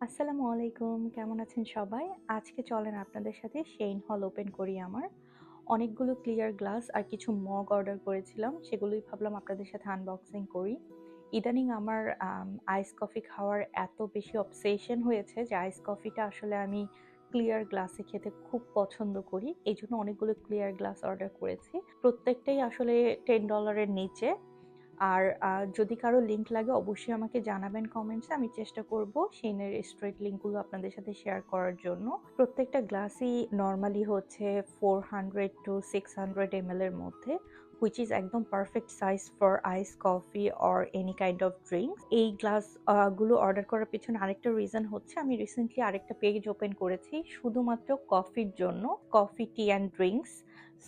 আসসালামু আলাইকুম। কেমন আছেন সবাই? আজকে চলেন আপনাদের সাথে Shein haul ওপেন করি আমার। অনেকগুলো ক্লিয়ার গ্লাস আর কিছু মগ অর্ডার করেছিলাম। সেগুলোই ভাবলাম আপনাদের সাথে আনবক্সিং করি। ইদানিং আমার আইস কফি খাওয়ার এত বেশি অবসেশন হয়েছে যে আইস কফিটা আসলে আমি ক্লিয়ার গ্লাসে খেতে খুব পছন্দ করি। এজন্য অনেকগুলো ক্লিয়ার গ্লাস অর্ডার করেছি। প্রত্যেকটাই আসলে $10 এর নিচে। আর যদি কারো লিংক লাগে অবশ্যই আমাকে জানাবেন কমেন্টসে। আমি চেষ্টা করব সেইনের স্ট্রেট লিংকগুলো আপনাদের সাথে শেয়ার করার জন্য। প্রত্যেকটা গ্লাসই নরমালি হচ্ছে 400 to 600 ml এর মধ্যে, which is একদম perfect size for ice coffee or any kind of drinks. এই গ্লাস গুলো অর্ডার করার পেছনে আরেকটা রিজন হচ্ছে আমি রিসেন্টলি আরেকটা পেজ ওপেন করেছি শুধুমাত্র কফির জন্য, coffee, T and drinks.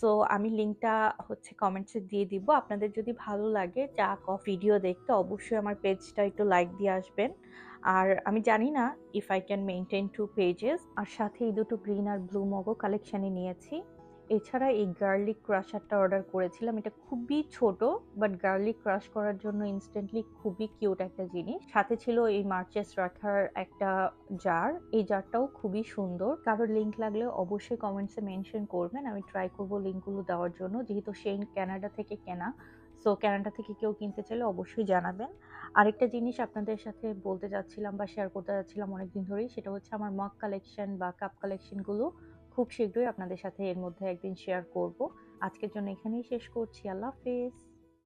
So আমি লিংকটা হচ্ছে কমেন্টসে দিয়ে দিব। আপনাদের যদি ভালো লাগে চা ভিডিও দেখতে অবশ্যই আমার পেজটা একটু লাইক দিয়ে আসবেন। আর আমি জানি না if I can maintain 2 pages. আর সাথে এই দুটো গ্রিন আর ব্লু মগও কালেকশনে নিয়েছি। এছাড়া এই গার্লিক ক্রাশারটা অর্ডার করেছিলাম। এটা খুবই ছোট, বাট গার্লিক ক্রাশ করার জন্য ইনস্ট্যান্টলি খুবই কিউট একটা জিনিস। সাথে ছিল এই মার্চেস রাখার একটা জার। এই জারটাও খুবই সুন্দর। কারোর লিংক লাগলে অবশ্যই কমেন্টসে মেনশন করবেন। আমি ট্রাই করব লিংকগুলো দেওয়ার জন্য, যেহেতু সেই কানাডা থেকে কেনা। সো কানাডা থেকে কেউ কিনতে চাইলে অবশ্যই জানাবেন। আরেকটা জিনিস আপনাদের সাথে বলতে চাচ্ছিলাম বা শেয়ার করতে চাচ্ছিলাম অনেকদিন ধরেই, সেটা হচ্ছে আমার মগ কালেকশন বা কাপ কালেকশনগুলো খুব শীঘ্রই আপনাদের সাথে এর মধ্যে একদিন শেয়ার করব। আজকের জন্য এখানেই শেষ করছি। আল্লাহ হাফেজ।